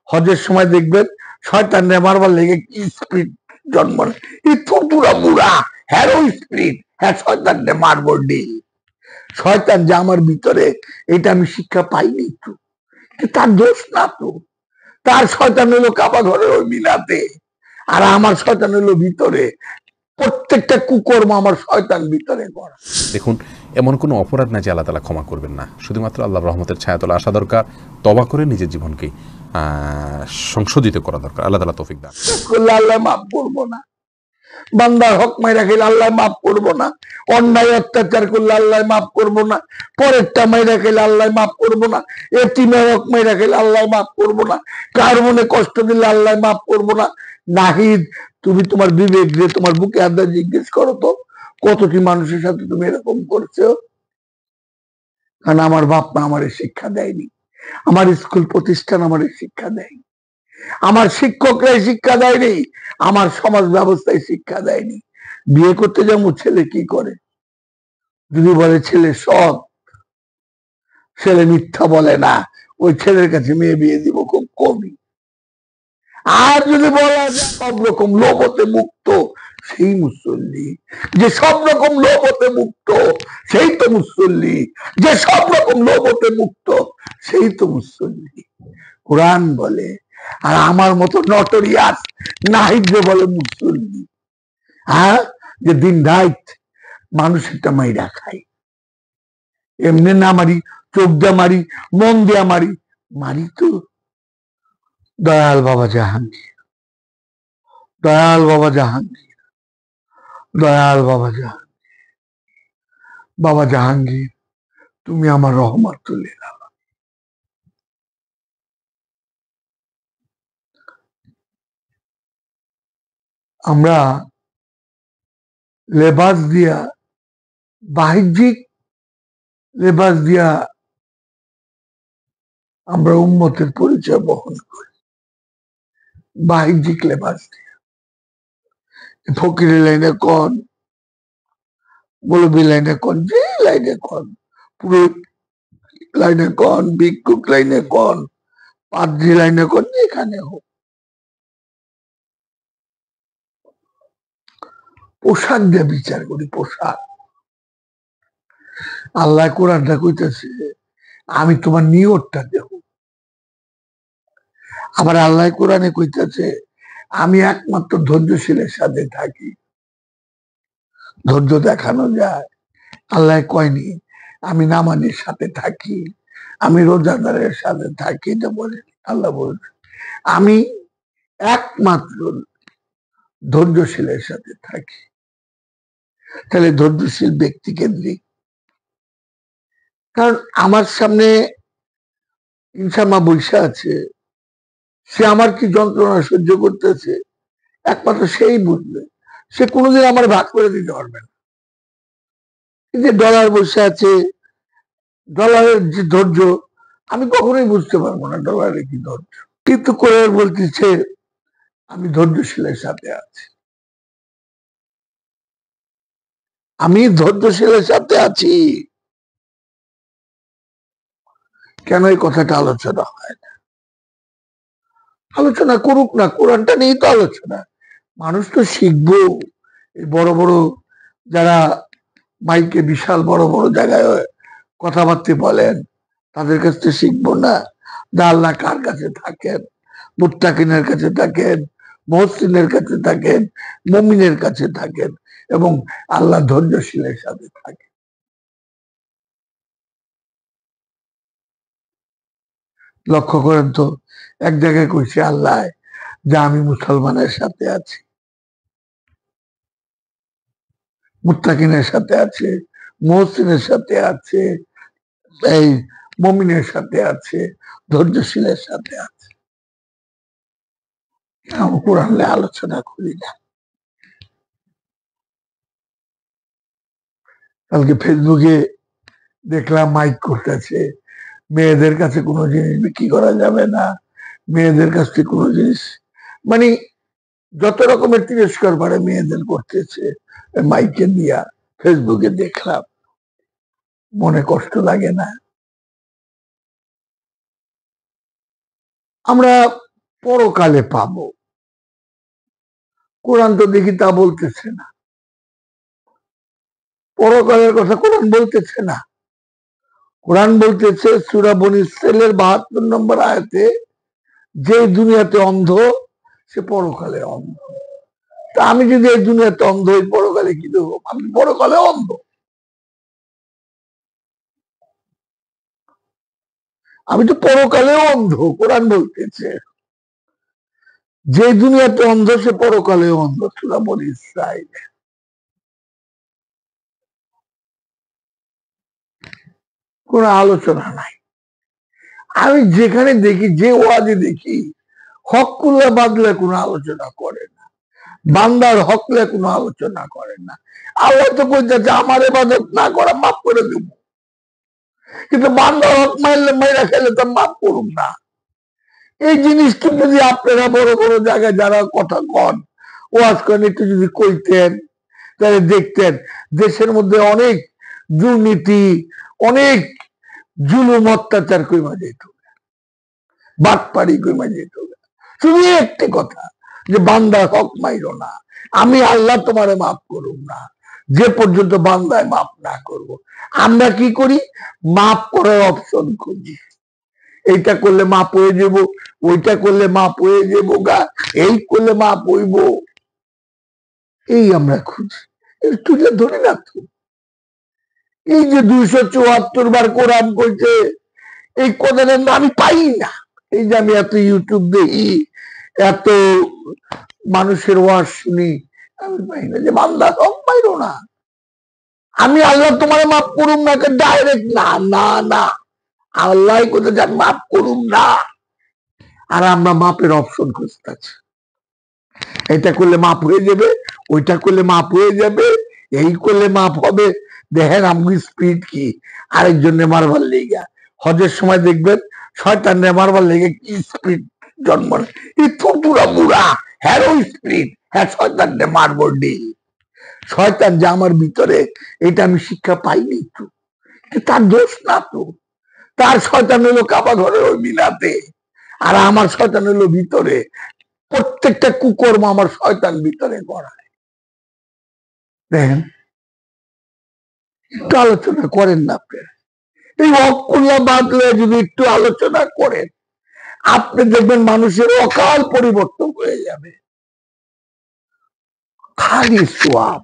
হজের সময় দেখবেন শয়তানরে মারবার লেগে কি স্পিড জন্ম এই থুতুরা বুড়া হ্যারো স্পিড হ্যাঁ শয়তানরে মারবো ডি শয়তান যে আমার ভিতরে এটা আমি শিক্ষা পাইনি একটু তার দোষ না তো তার শয়তান হলো কাবা ঘরের ওই মিলাতে আর আমার শয়তান হলো ভিতরে প্রত্যেকটা কুকর্ম আমার শয়তান ভিতরে করা। দেখুন এমন কোনো অপরাধ না যে আল্লাহ তাআলা ক্ষমা করবেন না, শুধুমাত্র আল্লাহর রহমতের ছায়াতলে আসা দরকার, তওবা করে নিজের জীবনকে সংশোধিত করা দরকার। আল্লাহ তাআলা তৌফিক দান করলে আল্লাহ মাফ করবো না, বান্দার হক মাইরা খেলে আল্লাহ মাফ করবো না, অন্যায় অত্যাচার করলে আল্লাহ মাফ করবো না, পরেরটা মাইরা খেলে আল্লাহ মাফ করবো না, এতিমের হক মাইরা খেলে আল্লাহ মাফ করবো না, কার মনে কষ্ট দিলে আল্লাহ মাফ করবো না। নাহিদ তুমি তোমার বিবেক দিয়ে তোমার বুকে আদা জিজ্ঞেস করো তো কতটি মানুষের সাথে তুমি এরকম করছো। কারণ আমার বাপ মা আমার শিক্ষা দেয়নি, আমার স্কুল প্রতিষ্ঠান আমার শিক্ষা দেয়নি, আমার শিক্ষকরাই শিক্ষা দেয়নি, আমার সমাজ ব্যবস্থায় শিক্ষা দেয়নি। বিয়ে করতে যেমন ছেলে কি করে, যদি বলে ছেলে সৎ, ছেলে মিথ্যা বলে না, ওই ছেলের কাছে মেয়ে বিয়ে দিব খুব কমই। আর যদি বলা যায় সব রকম লোভ হতে মুক্ত, সেই মুসল্লি। যে সব রকম লোভ হতে মুক্ত সেই তো মুসল্লি, যে সব রকম লোভ হতে মুক্ত সেই তো মুসল্লি, কোরআন বলে। আর আমার মতো নটরিয়াস নাহিদে বলে মুসল্লি, হ্যাঁ, যে দিন রাত মানুষেরটা মাইরা খাই, এমনি না মারি, চোখ দিয়া মারি, মন দিয়া মারি, মারি তো। দয়াল বাবা জাহাঙ্গীর, দয়াল বাবা জাহাঙ্গীর, দয়াল বাবা জাহাঙ্গীর, বাবা জাহাঙ্গীর তুমি আমার রহমত তুলে দাও। আমরা লেবাস দিয়া, বাহ্যিক লেবাস দিয়া আমরা উম্মতের পরিচয় বহন করি, বাহ্যিক লেবাস দিয়া। ফকিরের লাইনে কন, মৌলবী লাইনে কন, যে লাইনে কন, পুরো লাইনে কন, ভিক্ষুক লাইনে কন, পাদ্রী লাইনে কন, যেখানে হোক, পোশাক দিয়ে বিচার করি। পোশাক আল্লাহ কোরআনটা কইতেছে আমি তোমার নিয়তটা দেব, আবার আল্লাহ কোরআনে কইতেছে আমি একমাত্র ধৈর্যশীলের সাথে থাকি। ধৈর্য দেখানো যায়, আল্লাহ কয়নি আমি নামাজের সাথে থাকি, আমি রোজাদারের সাথে থাকি, এটা বলে আল্লাহ বলছে আমি একমাত্র ধৈর্যশীলের সাথে থাকি। তাহলে ধৈর্যশীল ব্যক্তি কেন্দ্রিক, কারণ আমার সামনে ইনসামা বৈশা আছে, সে আমার কি যন্ত্রণা সহ্য করতেছে একমাত্র সেই বুঝবে, সে কোনোদিন আমার ভাগ করে দিতে পারবে না। যে ডলার বসে আছে, ডলারের যে ধৈর্য আমি কখনোই বুঝতে পারবো না, ডলারের কি ধৈর্য। কিন্তু করে বলতেছে আমি ধৈর্যশীলের সাথে আছি, আমি ধৈর্যশীলের সাথে আছি। কেন এই কথাটা আলোচনা হয় না? আলোচনা করুক না, কোরআনটা নিয়েই তো আলোচনা। মানুষ তো শিখবো, এই বড় বড় যারা মাইকে বিশাল বড় বড় জায়গায় কথাবার্তা বলেন তাদের কাছ থেকে শিখবো না? আল্লাহ কার কাছে থাকেন? মুত্তাকিনের কাছে থাকেন, মুহসিনের কাছে থাকেন, মুমিনের কাছে থাকেন, এবং আল্লাহ ধৈর্যশীলের সাথে থাকেন। লক্ষ্য করেন তো, এক জায়গায় কইছে আল্লাহ যা আমি মুসলমানের সাথে আছি, মুত্তাকিনের সাথে আছে, মুহসিনের সাথে আছে, এই মুমিনের সাথে আছে, ধৈর্যশীলের সাথে আছে। কোরআন আলোচনা করি না। কালকে ফেসবুকে দেখলাম মাইক করতেছে মেয়েদের কাছে কোনো জিনিস বিক্রি করা যাবে না, মেয়েদের কাছ থেকে কোনো জিনিস, মানে যত রকমের তিরস্কার পারে মেয়েদের করতেছে মাইকে দিয়া। ফেসবুকে দেখলাম, মনে কষ্ট লাগে না? আমরা পরকালে পাবো, কোরআন তো দেখি তা বলতেছে না। পরকালের কথা কোরআন বলতেছে না। কোরআন বলতেছে সূরা বনী ইসরাঈলের ৭২ নম্বর আয়াতে, যে দুনিয়াতে অন্ধ সে পরকালে অন্ধ। তা আমি যদি এই দুনিয়াতে অন্ধ হই, পরকালে কি দেবো? আমি পরকালে অন্ধ। আমি তো পরকালেও অন্ধ। কোরআন বলতেছে যে দুনিয়াতে অন্ধ সে পরকালেও অন্ধ, সূরা বনী ইসরাঈল। কোন আলোচনা নাই। আমি যেখানে দেখি, যে ওয়াজে দেখি, হকুল্লা বাদলে কোনো আলোচনা করে না, বান্দার হকলে কোনো আলোচনা করে না। আল্লাহ তো বলতেছে আমার ইবাদত না করা মাফ করে দেব, কিন্তু বান্দার হক মারলে মাইরা খেলে তো মাফ করুন না। এই জিনিসটা যদি আপনারা বড় বড় জায়গায় যারা কথা কন, ওয়াজ করেন, একটু যদি কইতেন, তাহলে দেখতেন দেশের মধ্যে অনেক দুর্নীতি, অনেক জুলুম অত্যাচার কইমা যেত, বাটপাড়ি কইমা যেত। শুধু একটি কথা, যে বান্দার হক মাইরো না, আমি আল্লাহ তোমারে মাফ করুম না যে পর্যন্ত বান্দায় মাফ না করব। আমরা কি করি? মাফ করার অপশন খুঁজি। এইটা করলে মাপ হয়ে যাব, ওইটা করলে মাপ হয়ে যাব গা, এই করলে মাপ হইব, এই আমরা খুঁজি। একটু যে ধরে না তো, এই যে 274 বার কোরআন কইছে, এই কোরআনের আমি পাই না। এই যে আমি এত ইউটিউব দেখি, এত মানুষের ওয়াজ শুনি, আমি পাই না যে বান্দা হক পাইরো না, আমি আল্লাহ তোমার মাফ করুম না, ডাইরেক্ট না না না, আল্লাহ কোথায় যান মাফ করুম না। আর আমরা মাপের অপশন খুঁজতেছি, এটা করলে মাপ হয়ে যাবে, ওইটা করলে মাপ হয়ে যাবে, এই করলে মাপ হবে। দেখেন আমি স্পিড কি, আরেকজনে মারবার লেগা। হজের সময় দেখবেন শয়তান মারবার লেগে কি স্পিড জন্ম, পুরা বুড়া হ্যারো স্পিড, হ্যাঁ শয়তান মারবো ডি। শয়তান যে আমার ভিতরে, এটা আমি শিক্ষা পাইনি তো, তার দোষ না তো। তার শয়তান হলো কাবা ঘরের ওই মিলাতে, আর আমার শয়তান হলো ভিতরে। প্রত্যেকটা কুকর্ম আমার শয়তান ভিতরে করায়। দেখেন, একটু আলোচনা করেন না আপনার, এই হকুল্লা বাদলে যদি একটু আলোচনা করেন, আপনি দেখবেন মানুষের অকাল পরিবর্তন হয়ে যাবে। খালি সোয়াব,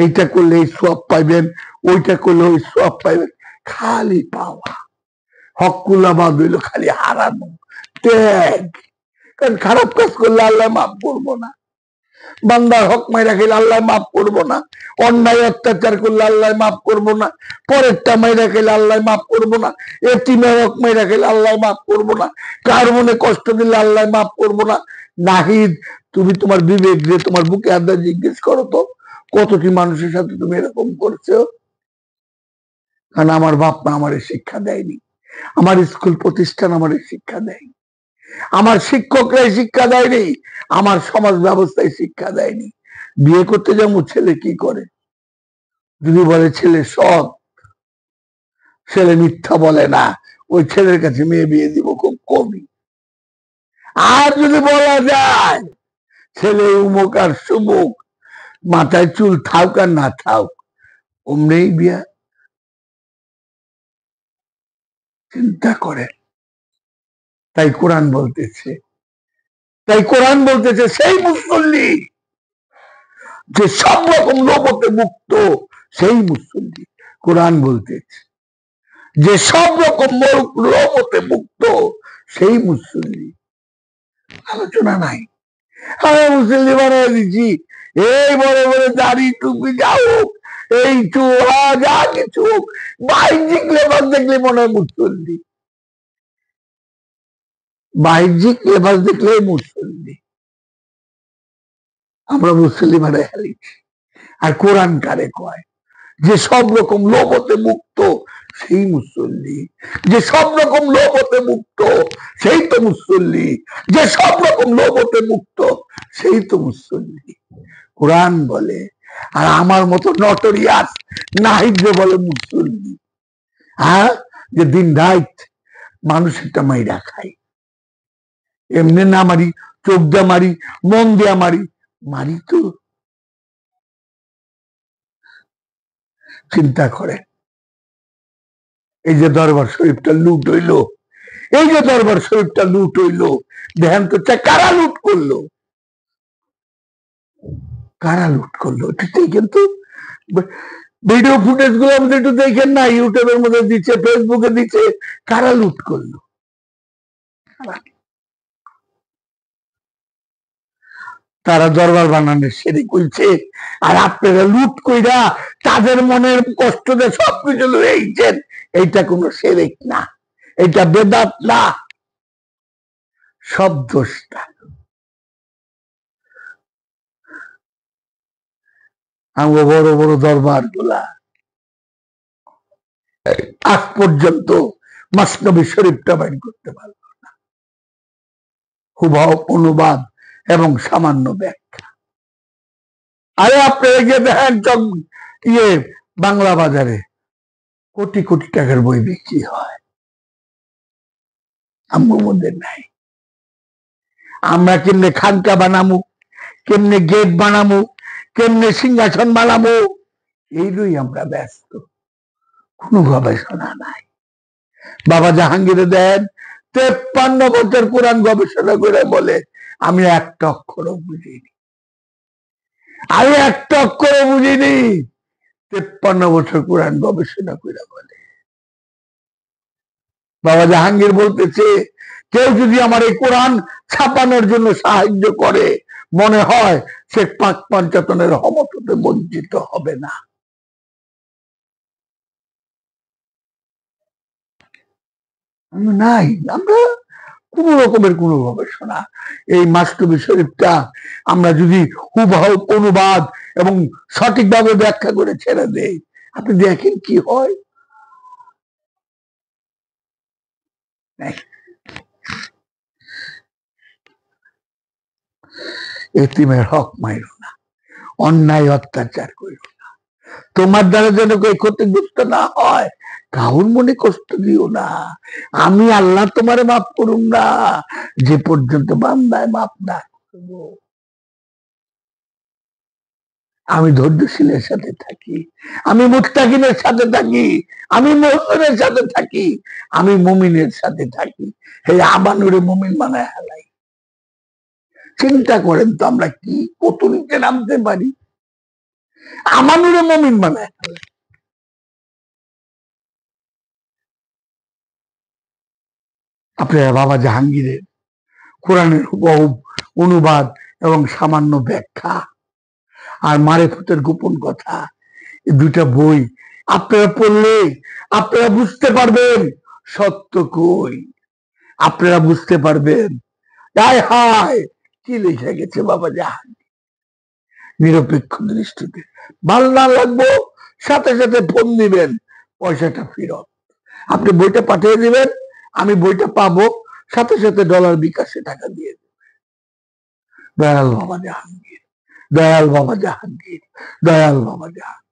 এইটা করলে এই সোয়াব পাইবেন, ওইটা করলে ওই সোয়াব পাইবেন, খালি পাওয়া। হকুল্লা বাদ হইলো খালি হারানো, ত্যাগ। কারণ খারাপ কাজ করলে আল্লাহ মাফ করবো না, বান্দার হক মাইরা খেলে আল্লাহ মাফ করবো না, অন্যায় অত্যাচার করলে আল্লাহ মাফ করবো না, পরেরটা মাইরা খেলে আল্লাহ মাফ করবো না, এতিমের হক মাইরা খেলে আল্লাহ মাফ করবো না, কার মনে কষ্ট দিলে আল্লাহ মাফ করবো না। নাহিদ, তুমি তোমার বিবেক দিয়ে তোমার বুকে আদা জিজ্ঞেস করো তো, কতটি মানুষের সাথে তুমি এরকম করছো? কারণ আমার বাপ মা আমার শিক্ষা দেয়নি, আমার স্কুল প্রতিষ্ঠান আমার শিক্ষা দেয়নি, আমার শিক্ষকরাই শিক্ষা দেয়নি, আমার সমাজ ব্যবস্থায় শিক্ষা দেয়নি। বিয়ে করতে যাবো, ছেলে কি করে? যদি বলে ছেলে সৎ, ছেলে মিথ্যা বলে না, ওই ছেলের কাছে মেয়ে বিয়ে দিব খুব কমই। আর যদি বলা যায় ছেলে উমুক আর সুমুক, মাথায় চুল থাক আর না থাক, অমনেই বিয়া। চিন্তা করে। তাই কোরআন বলতেছে, সেই মুসল্লি যে সব রকম লোভতে মুক্ত, সেই মুসল্লি। কোরআন বলতেছে যে সব রকম লোভতে মুক্ত, সেই মুসল্লি। আলোচনা নাই। আমি মুসল্লি বানিয়ে দিচ্ছি, এই বড় বড় দাড়ি টুপি যা হোক, এই চুয়া যা কিছু হোক, বাহ্যিক লেবাস দেখলে মনে হয় মুসল্লি, বাহ্যিক লেবাস দেখলে মুসল্লি। আমরা মুসল্লি বানায় হারিয়েছি। আর কোরআন কারে কয় যে সব রকম লোভতে মুক্ত, সেই মুসল্লি। যে সব রকম লোভতে মুক্ত, সেই তো মুসল্লি। যে সব রকম লোভতে মুক্ত, সেই তো মুসল্লি। কোরআন বলে। আর আমার মতো নটরিয়াস নাহিদ বলে মুসল্লি। হ্যাঁ, যে দিন রাত মানুষেরটা মাইরা খায়, এমনি না মারি, চোখ দিয়া মারি, মন দিয়া মারি, মারি তো। চিন্তা করে, এই যে দরবার শরীফটা লুট হইলো, এই যে দরবার শরীফটা লুট হইলো, ধ্যান তো কারা লুট করলো, কারা লুট করলো এটাই কিন্তু। ভিডিও ফুটেজ গুলো আমাদের একটু দেখেন না, ইউটিউবের মধ্যে দিচ্ছে, ফেসবুকে দিচ্ছে, কারা লুট করলো। তারা দরবার বানানোর সেরে কইছে, আর আপনারা লুট কইরা তাদের মনের কষ্ট দিয়ে সবকিছু লইছেন। এইটা কোনো সেরেক না, এটা বেদাত না, সব দোষটা আমরা বড় বড় দরবার গুলা আজ পর্যন্ত মসনবী শরীফটা বাইর করতে পারল না, হুবহু অনুবাদ এবং সামান্য ব্যাখ্যা। আরে আপনারা গিয়ে দেখেন বাংলা বাজারে কোটি কোটি টাকার বই বিক্রি হয়, আমার মধ্যে নাই। আমরা কেমনে খানকা বানামু, কেমনে গেট বানামু, কেমনে সিংহাসন বানাবো, এইরই আমরা ব্যস্ত, কোনো গবেষণা নাই। বাবা জাহাঙ্গীরে দেন 53 বছর কোরআন গবেষণা করে বলে আমি একটা অক্ষরও বুঝিনি, আমি একটা অক্ষরও বুঝিনি। 53 বছর কোরআন গবেষণা করে বলে। বাবা জাহাঙ্গীর বলতেছে, কেউ যদি আমার এই কোরআন ছাপানোর জন্য সাহায্য করে, মনে হয় সে পাক পাঞ্চাতনের রহমত হতে বঞ্চিত হবে না। নাই, আমরা কোন রকমের কোন গবেষণা, এই মাসনবী শরীফটা আমরা যদি হুবহু অনুবাদ এবং সঠিকভাবে ব্যাখ্যা করে ছেড়ে দেই, আপনি দেখেন কি হয়। এতিমের হক মাইরো না, অন্যায় অত্যাচার করো না, তোমার দ্বারা যেন কেউ ক্ষতিগ্রস্ত না হয়, কাউর মনে কষ্ট দিও না। আমি আল্লাহ তোমারে মাফ করুন না যে পর্যন্ত বান্দায় মাফ না করবো। আমি ধৈর্যশীলের সাথে থাকি, আমি মুত্তাকিনের সাথে থাকি, আমি মুহসিনের সাথে থাকি, আমি মুমিনের সাথে থাকি। হে আমানুরে মুমিন বানায় হেলাই। চিন্তা করেন তো আমরা কি কত নিচে নামতে পারি, আমানুরে মুমিন বানায় হেলাই। আপনারা বাবা জাহাঙ্গীরের কোরআনের হুবহু অনুবাদ এবং সামান্য ব্যাখ্যা আর মারেফতের গোপন কথা, এই দুইটা বই আপনারা পড়লে আপনারা বুঝতে পারবেন সত্য কই, আপনারা বুঝতে পারবেন হায় হায় কি লিখে গেছে বাবা জাহাঙ্গীর। নিরপেক্ষ দৃষ্টিতে ভাল না লাগবো, সাথে সাথে ফোন দিবেন, পয়সাটা ফেরত। আপনি বইটা পাঠিয়ে দিবেন, আমি বইটা পাবো, সাথে সাথে ডলার বিকাশে টাকা দিয়ে দেব। দয়াল বাবা জাহাঙ্গীর, দয়াল বাবা জাহাঙ্গীর, দয়াল বাবা জাহাঙ্গীর।